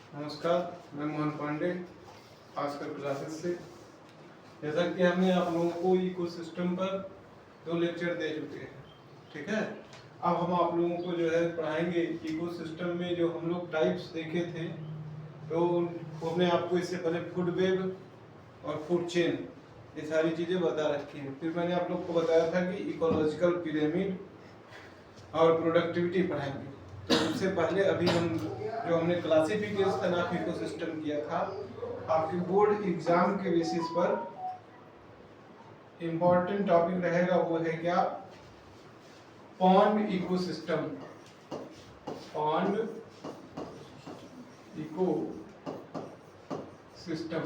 नमस्कार, मैं मोहन पांडे आजकल क्लासेस से। जैसा कि हमने आप लोगों को इकोसिस्टम पर 2 लेक्चर दे चुके हैं, ठीक है। अब हम आप लोगों को जो है पढ़ाएंगे इकोसिस्टम में जो हम लोग टाइप्स देखे थे, तो हमने आपको इससे पहले फूड वेब और फूड चेन ये सारी चीज़ें बता रखी हैं। फिर मैंने आप लोग को बताया था कि इकोलॉजिकल पिरामिड और प्रोडक्टिविटी पढ़ाएंगे। तो उससे पहले अभी हम जो हमने क्लासिफिकेशन ऑफ इकोसिस्टम किया था, आपके बोर्ड एग्जाम के बेसिस पर इम्पोर्टेंट टॉपिक रहेगा, वो है क्या, पॉन्ड इकोसिस्टम। पॉन्ड इकोसिस्टम,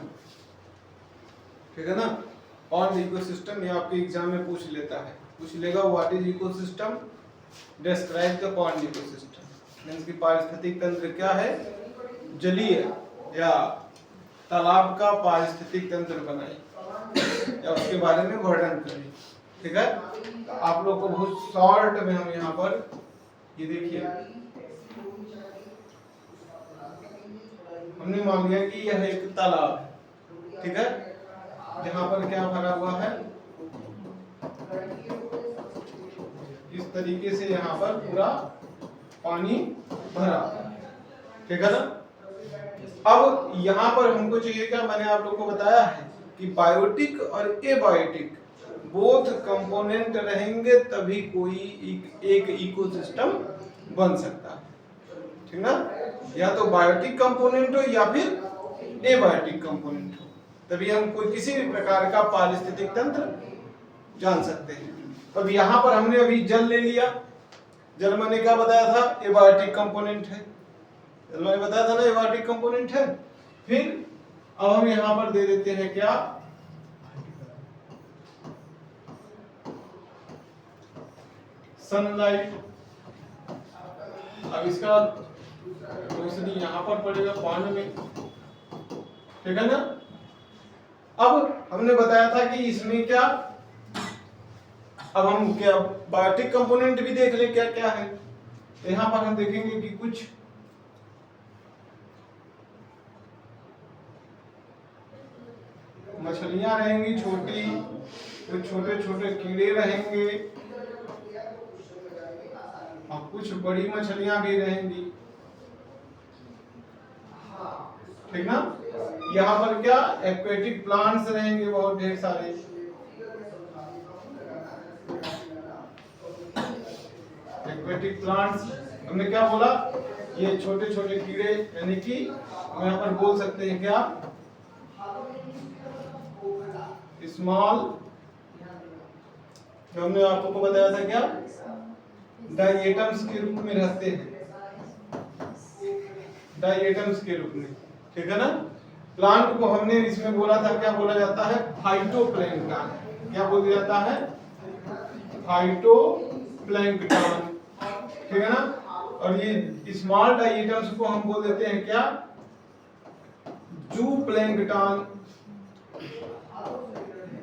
ठीक है ना। पॉन्ड इकोसिस्टम ये आपके एग्जाम में पूछ लेगा what is ecosystem, describe the pond ecosystem. Means की पारिस्थितिक तंत्र क्या है, जलीय या तालाब का पारिस्थितिक तंत्र बनाइए या उसके बारे में वर्णन करिए, ठीक है। तो आप लोग को बहुत शॉर्ट में हम यहाँ पर ये देखिए, हमने मान लिया कि यह एक तालाब है, ठीक है, जहाँ पर क्या भरा हुआ है, इस तरीके से यहाँ पर पूरा पानी भरा, ठीक है ना। अब यहाँ पर हमको चाहिए क्या, मैंने आप लोग को बताया है कि बायोटिक और एबायोटिक बोथ कंपोनेंट रहेंगे तभी कोई एक इकोसिस्टम बन सकता है, ठीक ना। या तो बायोटिक कंपोनेंट हो या फिर एबायोटिक कंपोनेंट हो, तभी हम कोई किसी भी प्रकार का पारिस्थितिक तंत्र जान सकते हैं। अब यहाँ पर हमने अभी जल ले लिया, जल मैंने क्या बताया था, एबायोटिक कंपोनेंट है, जल मैंने बताया था ना एबायोटिक कंपोनेंट है। फिर अब हम यहाँ पर दे देते हैं क्या, सनलाइट। अब इसका रोशनी यहाँ पर पड़ेगा पानी में, ठीक है ना। अब हमने बताया था कि इसमें क्या, अब हम क्या बायोटिक कंपोनेंट भी देख ले क्या क्या है। यहाँ पर हम देखेंगे कि कुछ मछलियां रहेंगी छोटी, कुछ छोटे छोटे कीड़े रहेंगे और कुछ बड़ी मछलियां भी रहेंगी, ठीक ना। यहाँ पर क्या एक्वेटिक प्लांट्स रहेंगे बहुत ढेर सारे, एक्वेटिक प्लांट्स। हमने क्या बोला, ये छोटे छोटे कीड़े, यानी कि हम यहाँ पर बोल सकते हैं क्या, स्मॉल, जो हमने आपको बताया था क्या, डाइएटम्स के रूप में रहते हैं, डाइएटम्स के रूप में, ठीक है ना। प्लांट को हमने इसमें बोला था, क्या बोला जाता है, फाइटोप्लैंक्टन। क्या बोला जाता है, फाइटोप्लैंक्टन, ठीक है ना। और ये स्मॉल डाइएटम्स को हम बोल देते हैं क्या, जूप्लैंक्टन,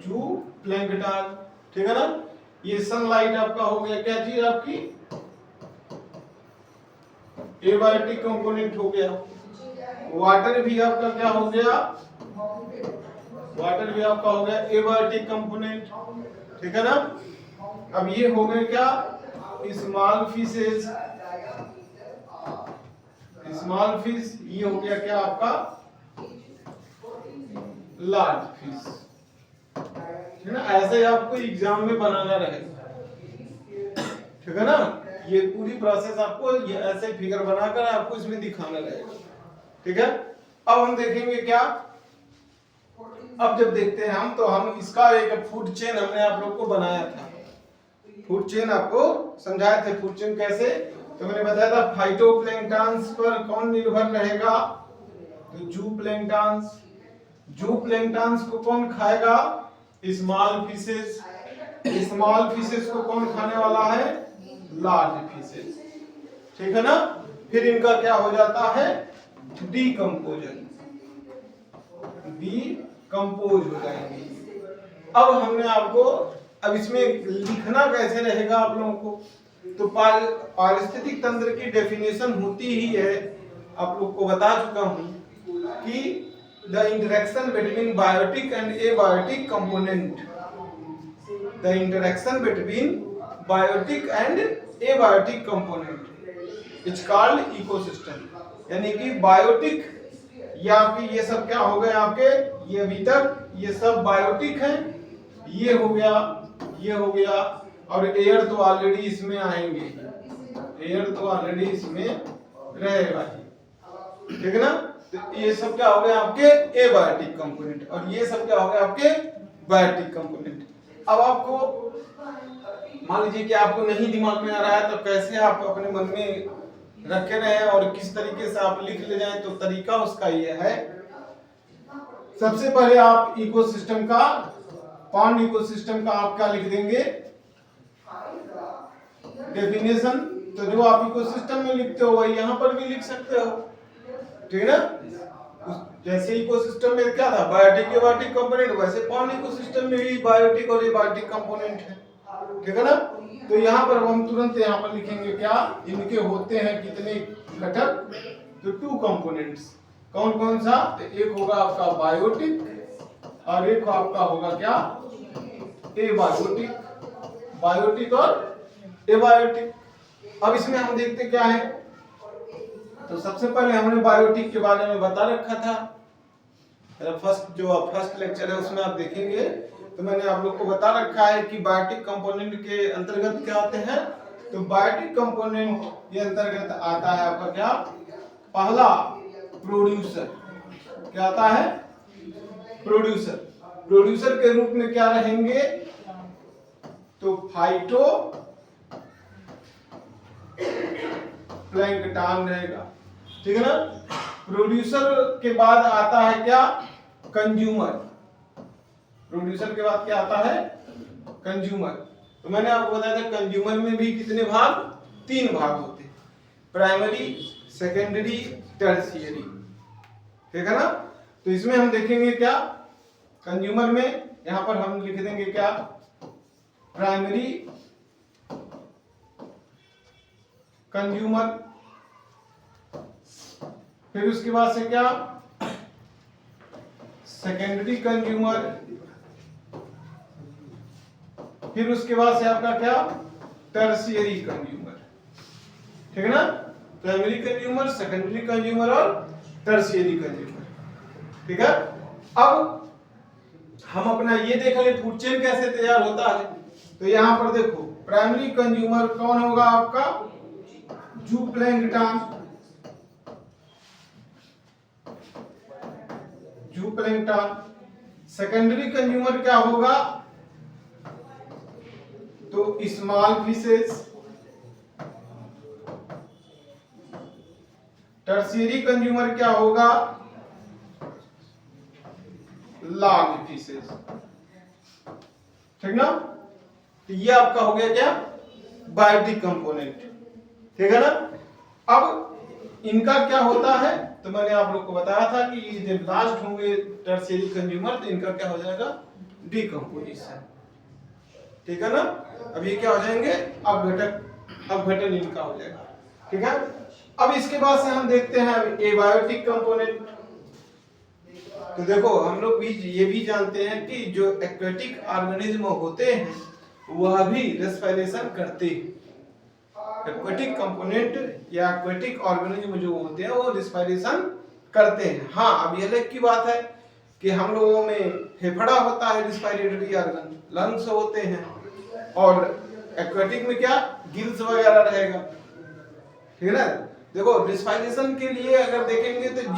जूप्लैंक्टन, ठीक है ना। ये सनलाइट आपका हो गया क्या चीज, आपकी एबायोटिक कंपोनेंट हो गया। वाटर भी आपका क्या हो गया, वाटर भी आपका हो गया एबायोटिक कंपोनेंट, ठीक है ना। अब ये हो गए क्या, स्मॉल फिशेस, स्मॉल फिश, ये हो गया क्या आपका लार्ज फिश, ठीक है ना। ऐसे ही आपको एग्जाम में बनाना रहेगा, ठीक है ना। ये पूरी प्रोसेस आपको ये ऐसे फिगर बनाकर आपको इसमें दिखाना रहेगा, ठीक है। अब हम देखेंगे क्या, अब जब देखते हैं हम, तो हम इसका एक फूड चेन हमने आप लोग को बनाया था, फूड चेन आपको समझाए थे। फूड चेन कैसे, तो मैंने बताया था फाइटोप्लैंक्टन्स पर कौन निर्भर रहेगा, तो जूप्लैंक्टन्स। जूप्लैंक्टन्स को कौन खाएगा, स्मॉल फिशेस। स्मॉल फिशेस को कौन खाने वाला है, लार्ज फिशेस, ठीक है ना। फिर इनका क्या हो जाता है, डीकंपोजन, डीकंपोज हो जाएंगे। अब हमने आपको, अब इसमें लिखना कैसे रहेगा आप लोगों को, तो पारिस्थितिक तंत्र की डेफिनेशन होती ही है आप लोग को बता चुका हूं कि the interaction between biotic and abiotic component, the interaction between biotic and abiotic component is called ecosystem. यानी कि बायोटिक या आपके ये सब क्या हो गए आपके, ये अभी तक ये सब बायोटिक है, ये हो गया और एयर तो ऑलरेडी इसमें आएंगे, एयर तो ऑलरेडी इसमें रहेगा, ठीक है ना। तो ये सब क्या हो गया आपके एबायोटिक कंपोनेंट और ये सब क्या हो गया आपके बायोटिक कंपोनेंट। अब आपको मान लीजिए कि आपको नहीं दिमाग में आ रहा है तो कैसे आप अपने मन में रखे रहे और किस तरीके से आप लिख ले जाएं, तो तरीका उसका ये है, सबसे पहले आप इकोसिस्टम का, पॉन्ड इकोसिस्टम का आप क्या लिख देंगे, डेफिनेशन। तो जो आप इकोसिस्टम में लिखते हो वही यहाँ पर भी लिख सकते हो, ठीक है ना। जैसे इकोसिस्टम में क्या था, बायोटिक एबायोटिक कंपोनेंट, वैसे पॉन्ड इकोसिस्टम में भी बायोटिक और एबायोटिक कंपोनेंट है, ठीक है ना। तो यहाँ पर हम तुरंत यहाँ पर लिखेंगे क्या, इनके होते हैं कितने घटक, तो 2 कंपोनेंट्स। कौन कौन सा, तो एक होगा आपका बायोटिक और एक आपका होगा क्या, एबायोटिक, बायोटिक और एबायोटिक। अब इसमें हम देखते क्या है, तो सबसे पहले हमने बायोटिक के बारे में बता रखा था, फर्स्ट लेक्चर है उसमें आप देखेंगे तो मैंने आप लोग को बता रखा है कि बायोटिक कंपोनेंट के अंतर्गत क्या आते हैं। तो बायोटिक कंपोनेंट के अंतर्गत आता है आपका क्या, पहला प्रोड्यूसर, क्या आता है, प्रोड्यूसर। प्रोड्यूसर के रूप में क्या रहेंगे, तो फाइटो प्लैंकटन रहेगा, ठीक है ना। प्रोड्यूसर के बाद आता है क्या, कंज्यूमर। प्रोड्यूसर के बाद क्या आता है, कंज्यूमर। तो मैंने आपको बताया था कंज्यूमर में भी कितने भाग, 3 भाग होते हैं, प्राइमरी, सेकेंडरी, टर्शियरी, ठीक है ना। तो इसमें हम देखेंगे क्या, कंज्यूमर में यहां पर हम लिख देंगे क्या, प्राइमरी कंज्यूमर, फिर उसके बाद से क्या, सेकेंडरी कंज्यूमर, फिर उसके बाद से आपका क्या, टर्शियरी कंज्यूमर, ठीक है ना। प्राइमरी कंज्यूमर, सेकेंडरी कंज्यूमर और टर्शियरी कंज्यूमर, ठीक है। अब हम अपना ये देख ले फूड चेन कैसे तैयार होता है। तो यहां पर देखो प्राइमरी कंज्यूमर कौन होगा आपका, जूप्लैंक्टन, जूप्लैंक्टन। सेकेंडरी कंज्यूमर क्या होगा, तो स्मॉल फिशेस। टर्शियरी कंज्यूमर क्या होगा, लार्ज फिशेस, ठीक ना। तो ये आपका हो गया क्या, बायोटिक कंपोनेंट, ठीक है ना। अब इनका क्या होता है, तो मैंने आप लोग को बताया था कि जब लास्ट होंगे टर्शियरी कंज्यूमर तो इनका क्या हो जाएगा, डिकम्पोजिशन, ठीक है ना। अब ये क्या हो जाएंगे, अपघटन इनका हो जाएगा, ठीक है। अब इसके बाद से हम देखते हैं अब एबायोटिक कंपोनेंट। तो देखो हम लोग भी ये भी जानते हैं कि जो एक्वेटिक ऑर्गेनिज्म होते हैं वह भी रेस्पिरेशन करते हैं। एक्वेटिक कंपोनेंट या एक्वेटिक ऑर्गेनिज्म जो होते हैं वो रेस्पिरेशन करते हैं। हाँ, अब ये अलग की बात है कि हम लोगों में फेफड़ा होता है, रेस्पिरेटरी ऑर्गन, लंग्स होते हैं, और एक्वेटिक में क्या, गिल्स वगैरह रहेगा, ठीक है ना। देखो रेस्पिरेशन के लिए अगर देखेंगे तो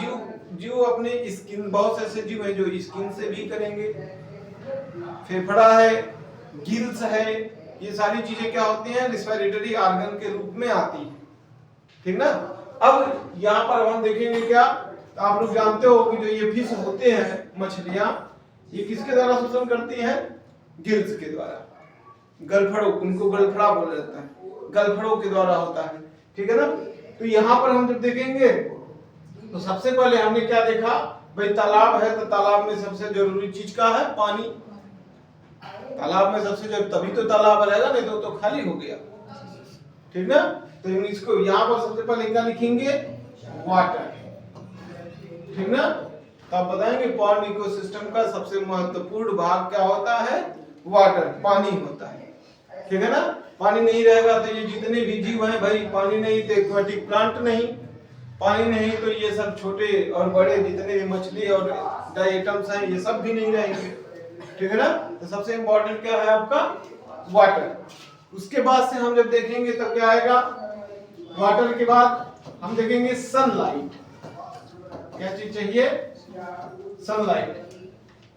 जीव अपने स्किन, बहुत से ऐसे जीव हैं जो स्किन से भी करेंगे, फेफड़ा है, गिल्स है, ये सारी चीजें क्या होती हैं, रेस्पिरेटरी ऑर्गन के रूप में आती हैं, ठीक ना। अब यहाँ पर हम देखेंगे क्या, तो आप लोग जानते हो कि जो ये फिश होते हैं, मछलियां, ये किसके द्वारा शोषण करती हैं, गिल्स के द्वारा, गलफड़ों, उनको गलफड़ा बोला जाता है, गलफड़ों के द्वारा होता है, ठीक है ना। तो यहाँ पर हम जब देखेंगे तो सबसे पहले हमने क्या देखा, भाई तालाब है तो तालाब में सबसे जरूरी चीज क्या है, पानी। तालाब में सबसे जरूरी, तभी तो तालाब रहेगा, नहीं तो खाली हो गया, ठीक ना। तो इसको यहाँ पर सबसे पहले क्या लिखेंगे, वाटर, ठीक ना। तो आप बताएंगे पॉन्ड इकोसिस्टम का सबसे महत्वपूर्ण भाग क्या होता है? वाटर, पानी होता है, ठीक है ना। पानी नहीं रहेगा तो ये जितने भी जीव हैं भाई, पानी नहीं तो एक्वाटिक प्लांट नहीं, पानी नहीं तो ये सब छोटे और बड़े जितने भी मछली और डाइटम्स हैं ये सब भी नहीं रहेंगे, ठीक है ना। तो सबसे इंपॉर्टेंट क्या है आपका? वाटर। उसके बाद से हम जब देखेंगे तो क्या आएगा? वाटर के बाद हम देखेंगे सनलाइट। क्या चीज चाहिए? सनलाइट।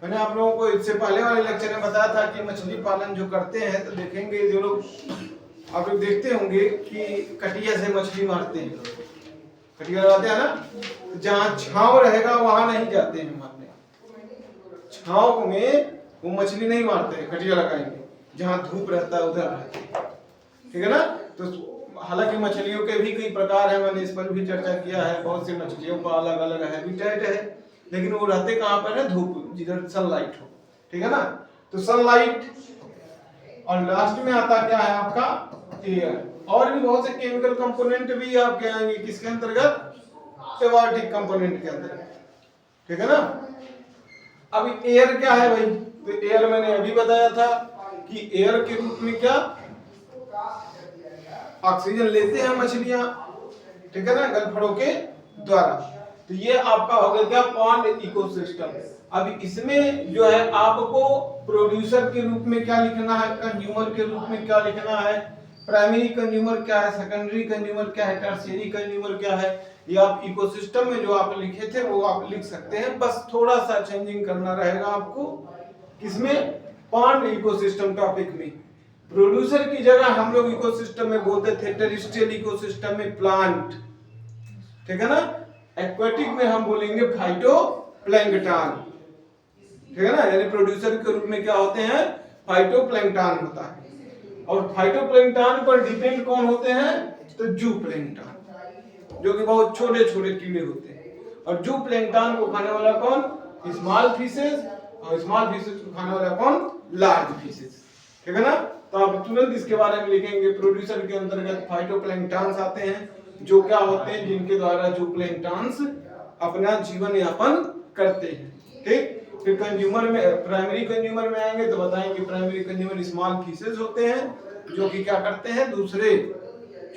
मैंने आप लोगों को इससे पहले वाले लेक्चर में बताया था कि मछली पालन जो करते हैं तो देखेंगे जो लोग, आप लोग देखते होंगे कि कटिया से मछली मारते हैं, कटिया लगाते हैं ना, जहाँ छांव रहेगा वहां नहीं जाते हैं मारने, छांव में वो मछली नहीं मारते हैं, कटिया लगाएंगे, जहाँ धूप रहता है उधर रहते हैं, ठीक है ना। तो हालांकि मछलियों के भी कई प्रकार हैं, मैंने इस पर भी चर्चा किया है, बहुत सी मछलियों का अलग अलग हैबिटेट है, लेकिन वो रहते कहाँ पर है? धूप, जिधर सनलाइट हो, ठीक है ना। तो सनलाइट, और लास्ट में आता क्या है आपका? एयर। और भी बहुत से केमिकल कंपोनेंट भी आपके आएंगे किसके अंतर्गत? एबायोटिक कंपोनेंट के अंतर्गत, ठीक है ना। अब एयर क्या है भाई? तो एयर मैंने अभी बताया था कि एयर के रूप में क्या ऑक्सीजन लेते हैं मछलियां, ठीक है ना, गलफड़ों के द्वारा। तो ये आपका हो गया क्या? Pond ecosystem. अब इसमें जो है आपको प्रोड्यूसर के रूप में क्या लिखना है, कंज्यूमर के रूप में क्या लिखना है, प्राइमरी कंज्यूमर क्या है, सेकेंडरी कंज्यूमर क्या है, टर्शियरी कंज्यूमर क्या है, ये आप इकोसिस्टम में जो आप लिखे थे वो आप लिख सकते हैं, बस थोड़ा सा चेंजिंग करना रहेगा आपको। किसमें? पॉन्ड इकोसिस्टम टॉपिक में। प्रोड्यूसर की जगह हम लोग इकोसिस्टम में बोलते थे टेरेस्ट्रियल इकोसिस्टम में प्लांट, ठीक है ना। एक्वेटिक में हम बोलेंगे फाइटोप्लैंक्टन, ठीक है ना। यानी प्रोड्यूसर के रूप में क्या होते हैं? फाइटोप्लैंक्टन होता है। और फाइटोप्लैंक्टन पर डिपेंड कौन होते हैं? तो जूप्लैंक्टन, जो कि बहुत छोटे छोटे कीड़े होते हैं। और जूप्लैंक्टन को खाने वाला कौन? स्मॉल फिशेस, और स्मॉल फिशेस को खाने वाला कौन? लार्ज फिशेस, ठीक है ना। तो आप तुरंत इसके बारे में लिखेंगे। प्रोड्यूसर के अंतर्गत फाइटोप्लैंक्टन्स आते हैं, जो क्या होते हैं? जिनके द्वारा जूप्लैंक्टन्स अपना जीवन यापन करते हैं, ठीक। फिर कंज्यूमर में, प्राइमरी कंज्यूमर में आएंगे तो बताएंगे प्राइमरी कंज्यूमर स्मॉल फिशेस होते हैं, जो कि क्या करते हैं? दूसरे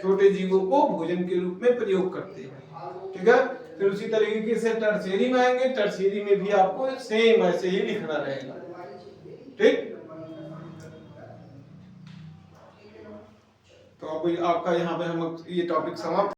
छोटे जीवों को भोजन के रूप में प्रयोग करते हैं, ठीक है। फिर उसी तरीके से टर्शियरी में आएंगे, टर्शियरी में भी आपको सेम ऐसे ही लिखना रहेगा, ठीक। तो अब आपका यहाँ पे हम ये टॉपिक समाप्त